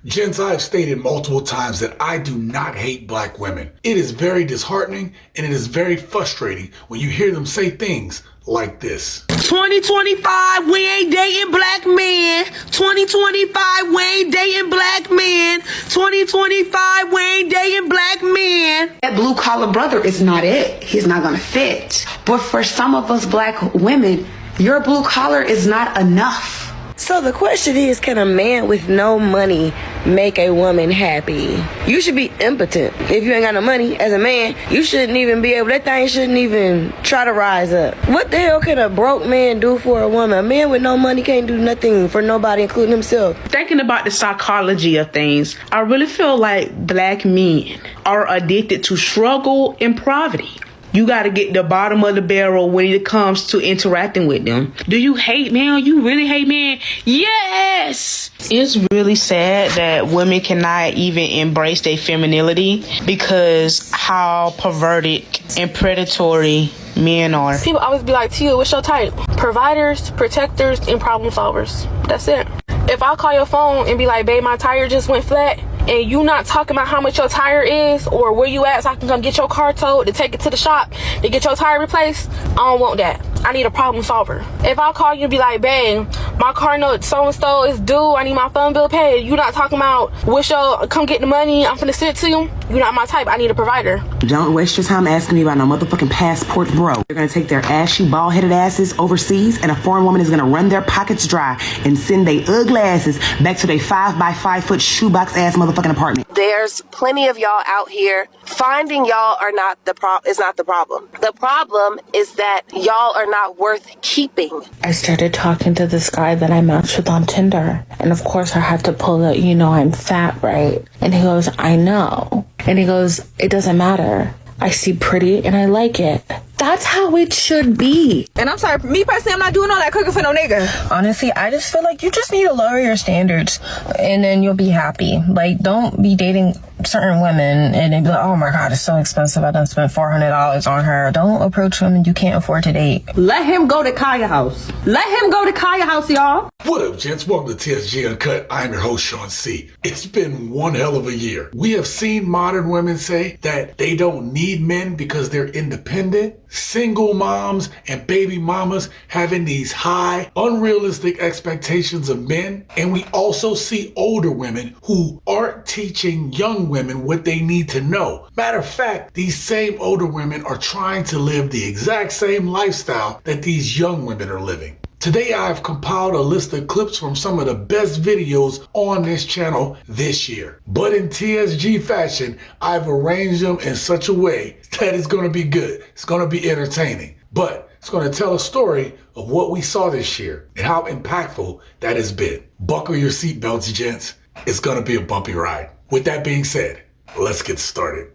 Gents, I have stated multiple times that I do not hate black women. It is very disheartening and it is very frustrating when you hear them say things like this. 2025, we ain't dating black men. 2025, we ain't dating black men. 2025, we ain't dating black men. That blue collar brother is not it. He's not gonna fit. But for some of us black women, your blue collar is not enough. So the question is, can a man with no money make a woman happy? You should be impotent. If you ain't got no money as a man, you shouldn't even be able, that thing shouldn't even try to rise up. What the hell can a broke man do for a woman? A man with no money can't do nothing for nobody, including himself. Thinking about the psychology of things, I really feel like black men are addicted to struggle and poverty. You got to get the bottom of the barrel when it comes to interacting with them. Do you hate men? You really hate men? Yes! It's really sad that women cannot even embrace their femininity because how perverted and predatory men are. People always be like, Tia, what's your type? Providers, protectors, and problem solvers. That's it. If I call your phone and be like, babe, my tire just went flat, and you not talking about how much your tire is or where you at so I can come get your car towed to take it to the shop to get your tire replaced, I don't want that. I need a problem solver. If I call you and be like, babe, my car note so-and-so is due, I need my phone bill paid, you not talking about what's your, come get the money, I'm finna send it to you, you not my type, I need a provider. Don't waste your time asking me about no motherfucking passport, bro. They're gonna take their ashy, bald-headed asses overseas and a foreign woman is gonna run their pockets dry and send they ugly asses back to their 5x5 foot shoebox ass motherfucking apartment. There's plenty of y'all out here. Finding y'all are not is not the problem. The problem is that y'all are not worth keeping. I started talking to this guy that I matched with on Tinder. And of course I had to pull it, I'm fat, right? And he goes, I know. And he goes, it doesn't matter. I see pretty and I like it. That's how it should be. And I'm sorry, me personally, I'm not doing all that cooking for no nigga. Honestly, I just feel like you just need to lower your standards and then you'll be happy. Like, don't be dating certain women and then be like, oh my God, it's so expensive. I done spent $400 on her. Don't approach women you can't afford to date. Let him go to Kaya house. Let him go to Kaya house, y'all. What up, gents? Welcome to TSG Uncut. I'm your host, Sean C. It's been one hell of a year. We have seen modern women say that they don't need men because they're independent. Single moms and baby mamas having these high, unrealistic expectations of men. And we also see older women who aren't teaching young women what they need to know. Matter of fact, these same older women are trying to live the exact same lifestyle that these young women are living. Today, I've compiled a list of clips from some of the best videos on this channel this year. But in TSG fashion, I've arranged them in such a way that it's going to be good. It's going to be entertaining. But it's going to tell a story of what we saw this year and how impactful that has been. Buckle your seatbelts, gents. It's going to be a bumpy ride. With that being said, let's get started.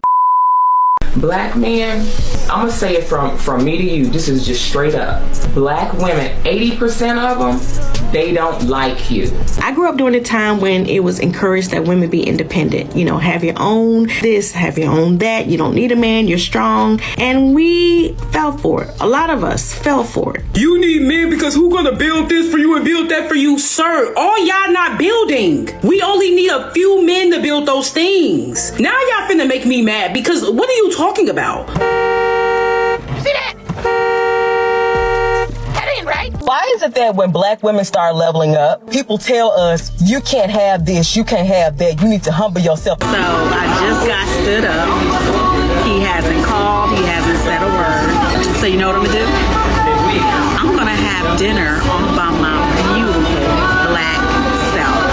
Black men, I'm gonna say it from me to you, this is just straight up. Black women, 80% of them, they don't like you. I grew up during a time when it was encouraged that women be independent. Have your own this, have your own that. You don't need a man, you're strong. And we fell for it. A lot of us fell for it. You need men because who gonna build this for you and build that for you? Sir, all y'all not building. We only need a few men to build those things. Now y'all finna make me mad because what are you talking about? See that? That ain't right. Why is it that when black women start leveling up, people tell us, you can't have this, you can't have that, you need to humble yourself? So I just got stood up. He hasn't called, he hasn't said a word. So you know what I'm gonna do? I'm gonna have dinner all by my beautiful black self.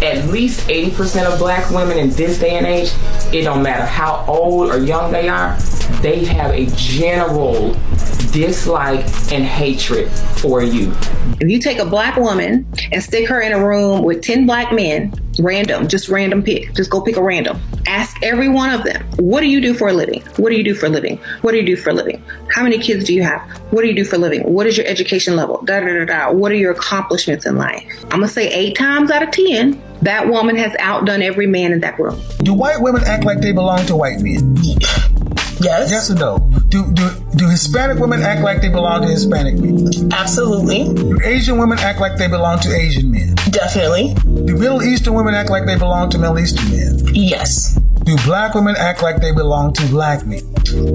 At least 80% of black women in this day and age, it don't matter how old or young they are, they have a general dislike and hatred for you. If you take a black woman and stick her in a room with 10 black men, just random pick, just go pick a random. Ask every one of them, what do you do for a living? What do you do for a living? What do you do for a living? How many kids do you have? What do you do for a living? What is your education level? What are your accomplishments in life? I'm gonna say 8 times out of 10, that woman has outdone every man in that room. Do white women act like they belong to white men? Yes. Yes or no? Do Do Hispanic women act like they belong to Hispanic men? Absolutely. Do Asian women act like they belong to Asian men? Definitely. Do Middle Eastern women act like they belong to Middle Eastern men? Yes. Do black women act like they belong to black men?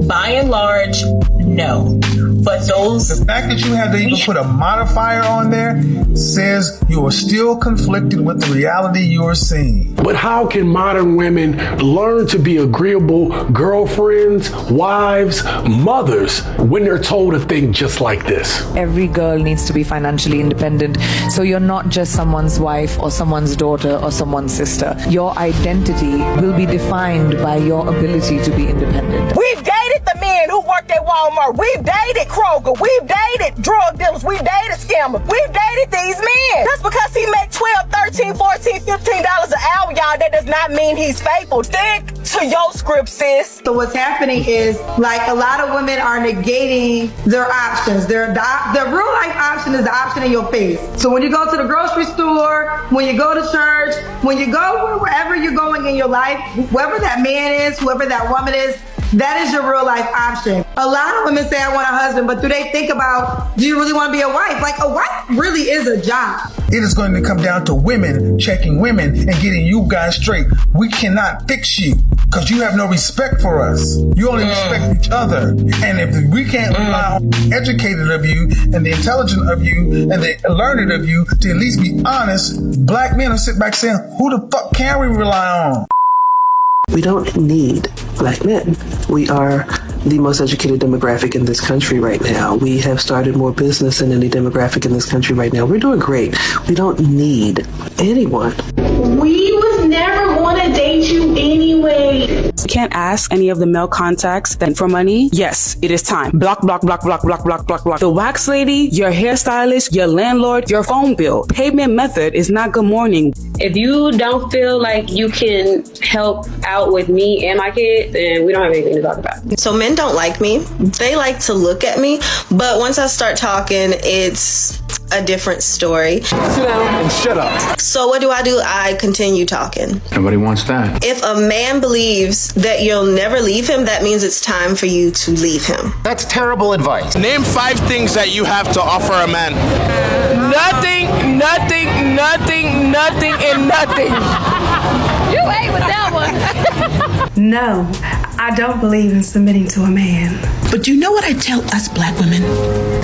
By and large, no. But the fact that you had to even put a modifier on there says you are still conflicted with the reality you are seeing. But how can modern women learn to be agreeable girlfriends, wives, mothers when they're told to think just like this? Every girl needs to be financially independent. So you're not just someone's wife or someone's daughter or someone's sister. Your identity will be defined by your ability to be independent. We've dated the men who worked at Walmart. We've dated Kroger. We've dated drug dealers. We've dated scammers. We've dated these men. Just because he make $12, $13, $14, $15 an hour, y'all, that does not mean he's faithful. Stick to your script, sis. So what's happening is, like, a lot of women are negating their options. The real life option is the option in your face. So when you go to the grocery store, when you go to church, when you go wherever you're going in your life, whoever that man is, whoever that woman is, that is your real life option. A lot of women say, I want a husband, but do they think about, do you really want to be a wife? Like, a wife really is a job. It is going to come down to women checking women and getting you guys straight. We cannot fix you because you have no respect for us. You only respect each other. And if we can't rely on the educated of you and the intelligent of you and the learned of you to at least be honest, black men will sit back saying, who the fuck can we rely on? We don't need black men. We are the most educated demographic in this country right now. We have started more business than any demographic in this country right now. We're doing great. We don't need anyone. We was never going to date you anyway. You can't ask any of the male contacts that for money. Yes, it is time. Block, block, block, block, block, block, block, block. The wax lady, your hairstylist, your landlord, your phone bill. Payment method is not good morning. If you don't feel like you can help out with me and my kid, then we don't have anything to talk about. So men don't like me. They like to look at me, but once I start talking, it's a different story. Sit down and shut up. So what do? I continue talking. Nobody wants that. If a man believes that you'll never leave him, that means it's time for you to leave him. That's terrible advice. Name 5 things that you have to offer a man. Nothing, nothing, nothing, nothing, and nothing. You ain't with that one. No, I don't believe in submitting to a man. But you know what I tell us black women?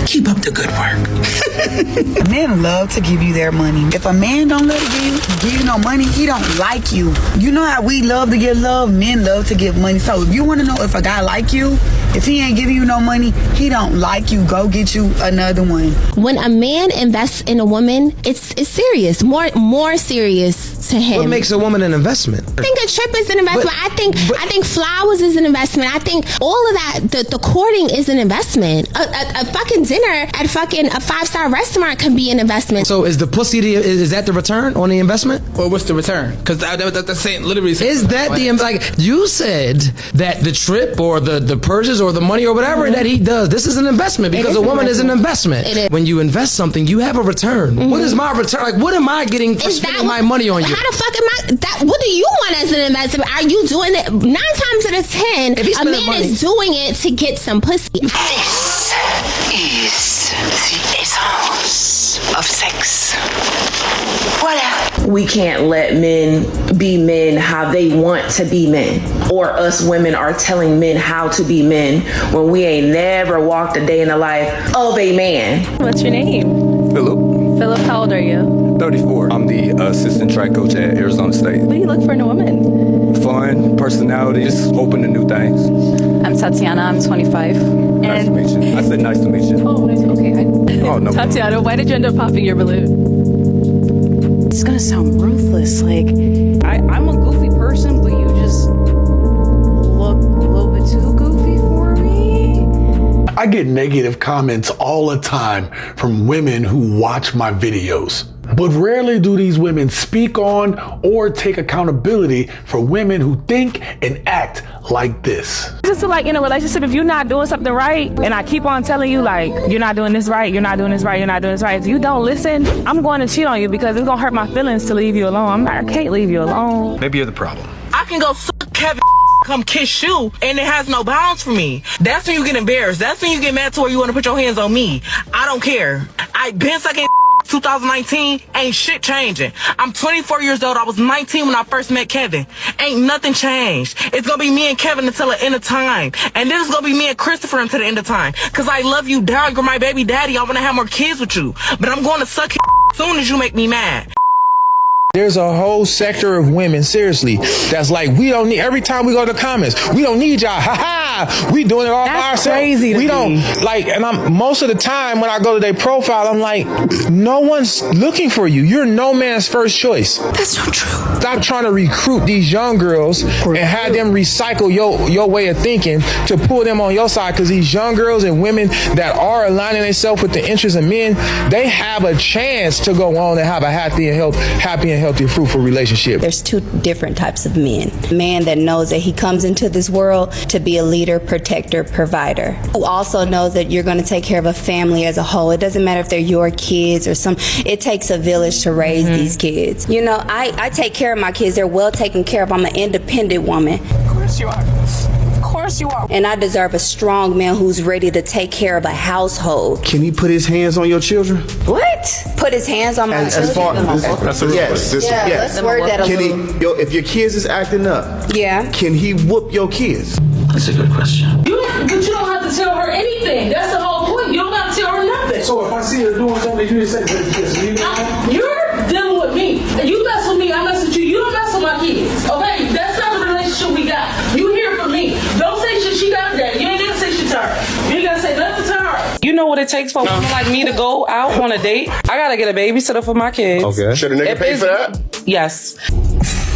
Keep up the good work. Men love to give you their money. If a man don't love to give you no money, he don't like you. You know how we love to give love? Men love to give money. So if you want to know if a guy like you, if he ain't giving you no money, he don't like you. Go get you another one. When a man invests in a woman, it's serious. More serious to him. What makes a woman an investment? I think a trip is an investment. I think flowers is an investment. I think all of that, the courting is an investment. A fucking dinner at fucking a 5-star restaurant can be an investment. So is the pussy is that the return on the investment? Well, what's the return? Because that's saying literally. Is that the like you said that the trip or the purchase or the money or whatever that he does, this is an investment because a woman is an investment. It is. When you invest something, you have a return. What is my return? Like, what am I getting for spending my money on you? How the fuck am I? What do you want as an investment? Are you doing it 9 times out of 10? A man is doing it to get some pussy. This is the essence of sex. Voila. We can't let men be men how they want to be men, or us women are telling men how to be men when we ain't never walked a day in the life of a man. What's your name? Philip, how old are you? 34. I'm the assistant track coach at Arizona State. What do you look for in a woman? Fun, personality, just open to new things. I'm Tatiana, I'm 25. Nice to meet you. I said nice to meet you. Oh, nice. Okay. No Tatiana, why did you end up popping your balloon? It's gonna sound ruthless. Like, I'm a goofy person, but you just look a little bit too goofy for me. I get negative comments all the time from women who watch my videos. But rarely do these women speak on or take accountability for women who think and act like this. Just like in a relationship, if you're not doing something right, and I keep on telling you, like, you're not doing this right, you're not doing this right, you're not doing this right, if you don't listen, I'm going to cheat on you because it's going to hurt my feelings to leave you alone. I can't leave you alone. Maybe you're the problem. I can go suck Kevin come kiss you and it has no bounds for me. That's when you get embarrassed. That's when you get mad to where you want to put your hands on me. I don't care. I been sucking 2019, ain't shit changing. I'm 24 years old. I was 19 when I first met Kevin. Ain't nothing changed. It's gonna be me and Kevin until the end of time. And then it's gonna be me and Christopher until the end of time. Cause I love you down. You're my baby daddy. I wanna have more kids with you. But I'm gonna suck as soon as you make me mad. There's a whole sector of women, seriously, that's like, we don't need, every time we go to the comments, we don't need y'all, we doing it all by ourselves. Crazy to we don't, me. like, and I'm, most of the time when I go to their profile, I'm like, no one's looking for you. You're no man's first choice. That's not true. Stop trying to recruit these young girls and have them recycle your way of thinking to pull them on your side, because these young girls and women that are aligning themselves with the interests of men, they have a chance to go on and have a happy and healthy, fruitful relationship. There's two different types of men. A man that knows that he comes into this world to be a leader, protector, provider, who also knows that you're going to take care of a family as a whole. It doesn't matter if they're your kids or some, it takes a village to raise these kids. You know, I take care of my kids. They're well taken care of. I'm an independent woman. Of course you are. Of course you are. And I deserve a strong man who's ready to take care of a household. Can he put his hands on your children? What? Put his hands on my children? That's a yes. Let's word that a little. If your kids is acting up, can he whoop your kids? That's a good question. But you don't have to tell her anything. That's the whole point. You don't have to tell her nothing. So if I see her doing something, you just say, you're dealing with me. You mess with me, I mess with you. You don't mess with my kids. Okay? That's not the relationship we got. You hear from me. Don't say shit she got that. You ain't gonna say shit to her. You ain't gonna say nothing to her. You know what it takes for a woman like me to go out on a date? I gotta get a babysitter for my kids. Okay. Should a nigga pay for that? Yes.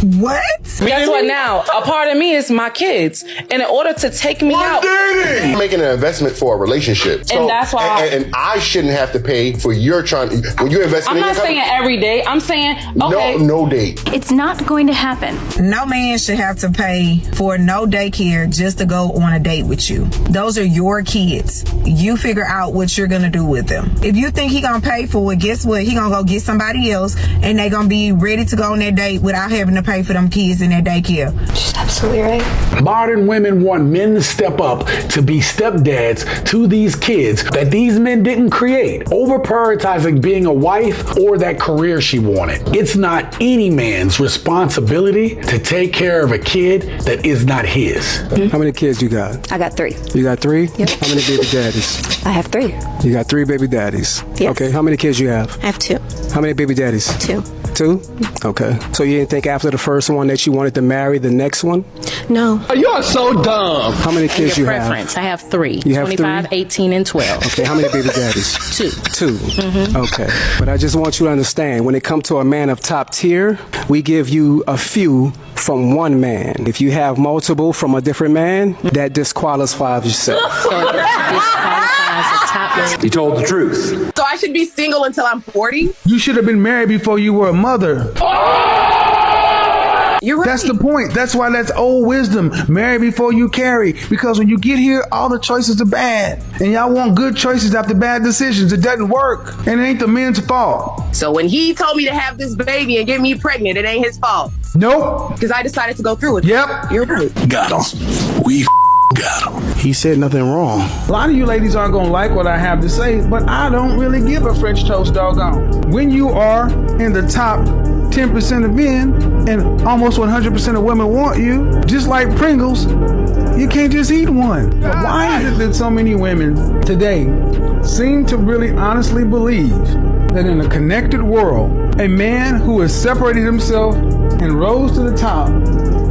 What? Guess what now? A part of me is my kids. And in order to take me out. I'm making an investment for a relationship. So, and that's why and I shouldn't have to pay for your when you're investing in I'm not saying every day. I'm saying, okay. No date. It's not going to happen. No man should have to pay for no daycare just to go on a date with you. Those are your kids. You figure out what you're gonna do with them. If you think he gonna pay for it, guess what? He gonna go get somebody else and they gonna be ready to go on that date without having to pay for them kids in that daycare. She's absolutely right. Modern women want men to step up to be stepdads to these kids that these men didn't create, over prioritizing being a wife or that career she wanted. It's not any man's responsibility to take care of a kid that is not his. How many kids you got? I got 3. You got 3? Yep. How many baby daddies? I have 3. You got 3 baby daddies? Yes. Okay, how many kids you have? I have 2. How many baby daddies? 2. 2? Okay. So you didn't think after the first one that you wanted to marry the next one? No. You're so dumb. How many kids you Preference. have? I have 3. You have 25, 3? 18, and 12. Okay, how many baby daddies? 2. 2. Okay. But I just want you to understand, when it comes to a man of top tier, we give you a few from one man. If you have multiple from a different man, that disqualifies yourself. So it disqualifies a top man. You told the truth. So I should be single until I'm 40? You should have been married before you were a mother. You're right. That's the point. That's why that's old wisdom. Marry before you carry. Because when you get here, all the choices are bad. And y'all want good choices after bad decisions. It doesn't work. And it ain't the men's fault. So when he told me to have this baby and get me pregnant, it ain't his fault. Nope. Because I decided to go through it. Yep. You're right. Got him. We got him. He said nothing wrong. A lot of you ladies aren't going to like what I have to say, but I don't really give a French toast doggone. When you are in the top 10% of men and almost 100% of women want you, just like Pringles, you can't just eat one. Why is it that so many women today seem to really honestly believe that in a connected world, a man who has separated himself and rose to the top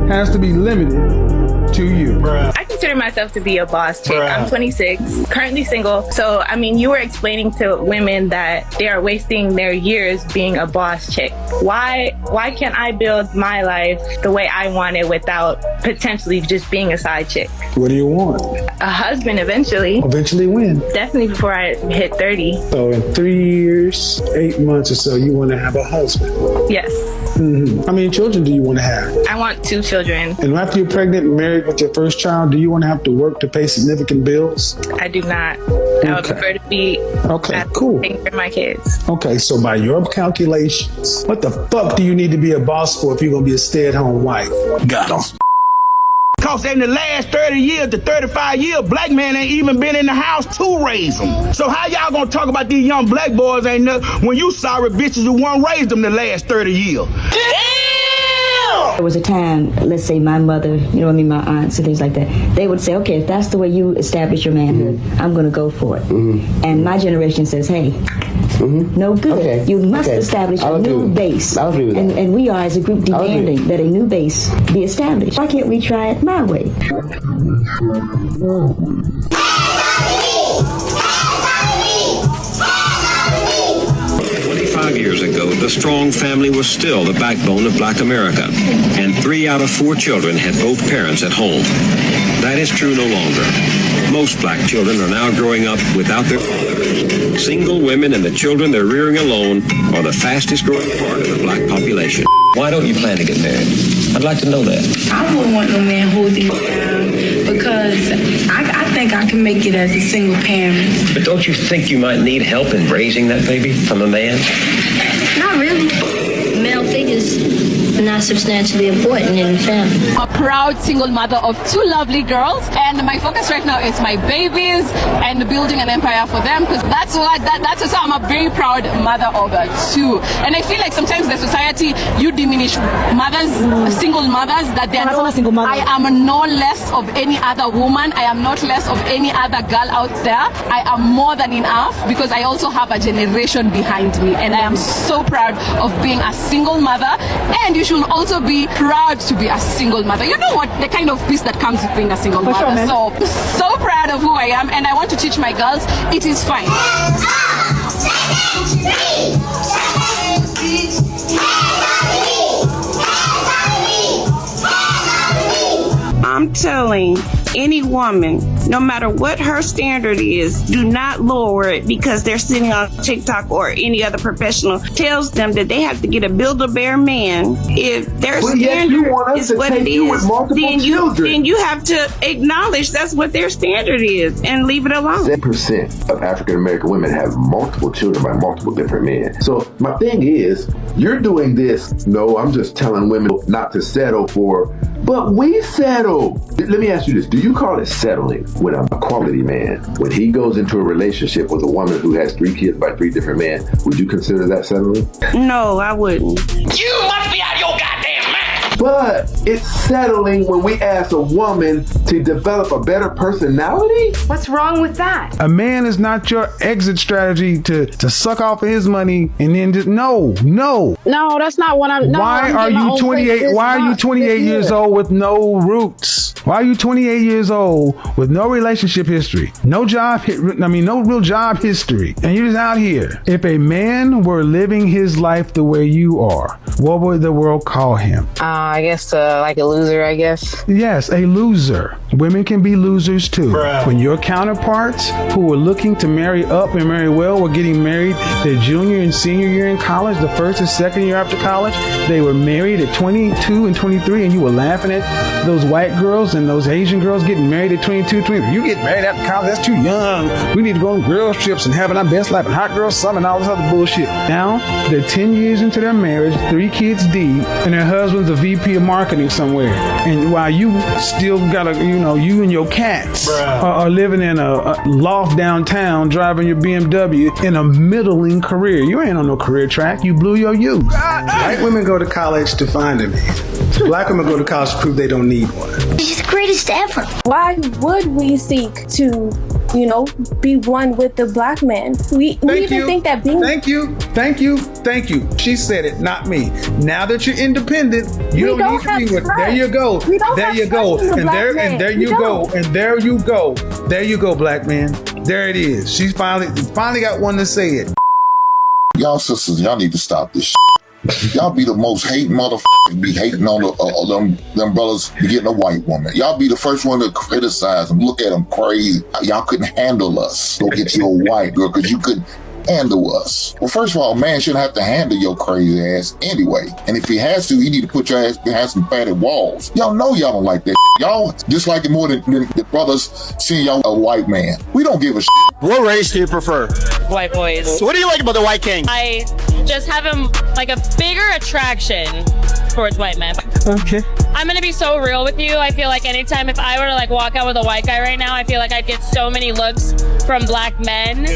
has to be limited to you? I consider myself to be a boss chick. I'm 26, currently single. So, I mean, you were explaining to women that they are wasting their years being a boss chick. Why can't I build my life the way I want it without potentially just being a side chick? What do you want? A husband eventually. Eventually when? Definitely before I hit 30. So in 3 years, 8 months or so, you want to have a husband? Yes. Mm-hmm. How many children do you want to have? I want 2 children. And after you're pregnant and married with your first child, do you want to have to work to pay significant bills? I do not. I would prefer to be cool. taking care of my kids. Okay, so by your calculations, what the fuck do you need to be a boss for if you're going to be a stay-at-home wife? Got him. Because in the last 30 years to 35 years, black men ain't even been in the house to raise them. So how y'all gonna talk about these young black boys ain't nothing when you sorry bitches who won't raise them the last 30 years? There was a time, let's say my mother, my aunts and things like that, they would say, okay, if that's the way you establish your manhood, I'm going to go for it. And my generation says, hey, no good. Okay. You must establish a new base. I'll agree with that. And we are, as a group, demanding that a new base be established. Why can't we try it my way? 25 years ago, the strong family was still the backbone of black America, and 3 out of 4 children had both parents at home. That is true no longer. Most black children are now growing up without their fathers. Single women and the children they're rearing alone are the fastest growing part of the black population. Why don't you plan to get married? I'd like to know that. I wouldn't want no man holding me down because I think I can make it as a single parent. But don't you think you might need help in raising that baby from a man? Not really. Male figures are not substantially important in the family. A proud single mother of 2 lovely girls, and my focus right now is my babies and building an empire for them, because that's what I'm a very proud mother of 2. And I feel like sometimes the society, you diminish mothers, single mothers, that they're not a single mother. I am no less of any other woman. I am not less of any other girl out there. I am more than enough because I also have a generation behind me, and I am so proud of being a single mother. And you should also be proud to be a single mother. You know what, the kind of peace that comes with being a single mother. Sure, so proud of who I am, and I want to teach my girls it is fine. I'm telling any woman, no matter what her standard is, do not lower it because they're sitting on TikTok or any other professional tells them that they have to get a Build-A-Bear man. If their standard is what it is, then you have to acknowledge that's what their standard is and leave it alone. 7% of African American women have multiple children by multiple different men. So my thing is, you're doing this. No, I'm just telling women not to settle for, but we settle. Let me ask you this. Do you call it settling when a quality man, when he goes into a relationship with a woman who has 3 kids by 3 different men, would you consider that settling? No, I wouldn't. You must be out of your goddamn mind. But it's settling when we ask a woman to develop a better personality? What's wrong with that? A man is not your exit strategy to suck off of his money and then just no. No, that's not what I'm. Why are you 28? Why are you 28 years old with no roots? Why are you 28 years old with no relationship history, no real job history, and you're just out here? If a man were living his life the way you are, what would the world call him? I guess like a loser, I guess. Yes, a loser. Women can be losers too. Bruh. When your counterparts who are looking to marry up and marry well were getting married their junior and senior year in college, the first and second year after college, they were married at 22 and 23, and you were laughing at those white girls and those Asian girls getting married at 22, 23. You get married after college, that's too young. We need to go on girls trips and having our best life and hot girl summer and all this other bullshit. Now, they're 10 years into their marriage, 3 kids deep, and their husband's a VP of marketing somewhere. And while you still gotta, you and your cats are living in a loft downtown, driving your BMW in a middling career. You ain't on no career track. You blew your youth. White women go to college to find a man. Black women go to college to prove they don't need one. She's the greatest ever. Why would we seek to, be one with the black man? We even think that being... Thank you. She said it, not me. Now that you're independent, you don't need to be with... There you go. There you go. And there you go, black man. There it is. She's finally got one to say it. Y'all sisters, y'all need to stop this shit. Y'all be the most hating motherfuckers, be hating on them brothers be getting a white woman. Y'all be the first one to criticize them, look at them crazy. Y'all couldn't handle us. Go get you a white girl because you couldn't handle us. Well, first of all, a man shouldn't have to handle your crazy ass anyway. And if he has to, he need to put your ass behind some padded walls. Y'all know y'all don't like that. Y'all dislike it more than the brothers seeing y'all a white man. We don't give a shit. What race do you prefer? White boys. So what do you like about the white king? I just have him like a bigger attraction towards white men. Okay. I'm gonna be so real with you. I feel like anytime if I were to like walk out with a white guy right now, I feel like I'd get so many looks from black men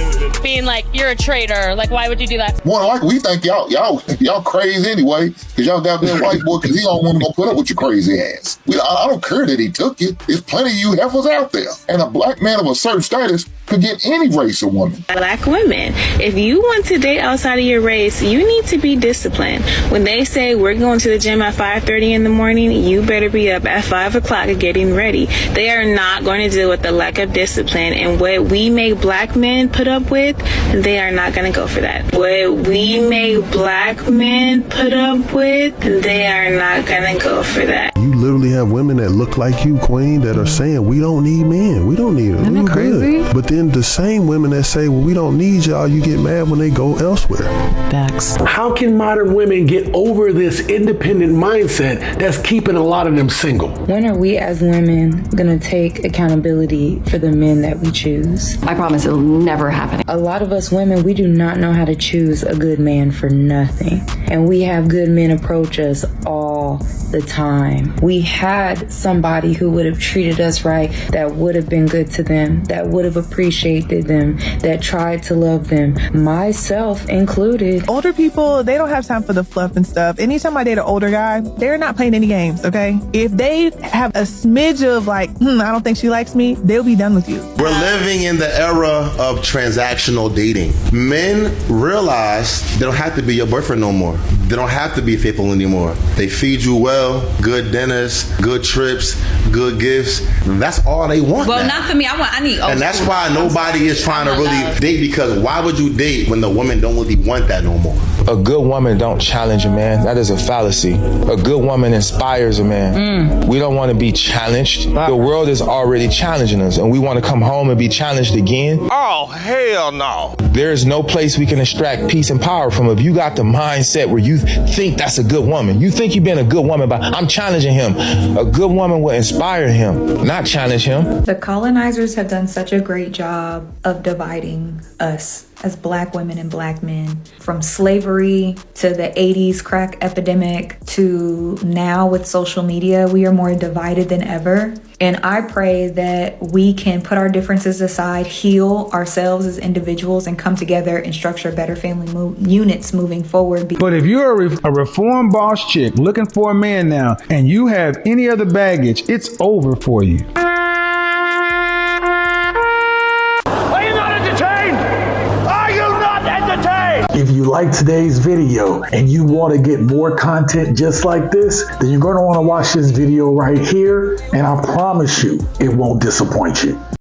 being like, "You're a traitor. Like, why would you do that?" More like we think y'all crazy anyway, because y'all got that white boy, because he don't want to go put up with your crazy ass. I don't care that he took you. There's plenty of you heifers out there, and a black man of a certain status could get any race of woman. Black women, if you want to date outside of your race, you need to be disciplined. When they say we're going to the gym at 5:30 in the morning, you better be up at 5 o'clock getting ready. They are not going to deal with the lack of discipline, and what we make black men put up with, they are not going to go for that. What we make black men put up with, they are not going to go for that. You literally have women that look like you, Queen, that are saying, we don't need men. We don't need them. Isn't that crazy? But then the same women that say, well, we don't need y'all, you get mad when they go elsewhere. Facts. How can modern women get over this independent mindset that's keeping a lot of them single? When are we as women gonna take accountability for the men that we choose? I promise it'll never happen. A lot of us women, we do not know how to choose a good man for nothing. And we have good men approach us all the time. We had somebody who would have treated us right, that would have been good to them, that would have appreciated them, that tried to love them, myself included. Older people, they don't have time for the fluff and stuff. Anytime I date an older guy, they're not playing any games, okay? If they have a smidge of like, I don't think she likes me, they'll be done with you. We're living in the era of transactional dating. Men realize they don't have to be your boyfriend no more. They don't have to be faithful anymore. They feed you well, good dinners, good trips, good gifts. That's all they want. Well, now. not for me. I need old And that's school. why nobody is trying to really date, because why would you date when the women don't really want that no more? A good woman don't challenge a man. That is a fallacy. A good woman inspires a man. We don't want to be challenged. The world is already challenging us, and we want to come home and be challenged again. Oh, hell no. There is no place we can extract peace and power from if you got the mindset where you think that's a good woman. You think you've been a good woman, but I'm challenging him. A good woman will inspire him, not challenge him. The colonizers have done such a great job of dividing us as black women and black men. From slavery to the 80s crack epidemic to now with social media, we are more divided than ever. And I pray that we can put our differences aside, heal ourselves as individuals, and come together and structure better family units moving forward. But if you're a reformed boss chick looking for a man now, and you have any other baggage, it's over for you. If you like today's video and you want to get more content just like this, then you're going to want to watch this video right here, and I promise you, it won't disappoint you.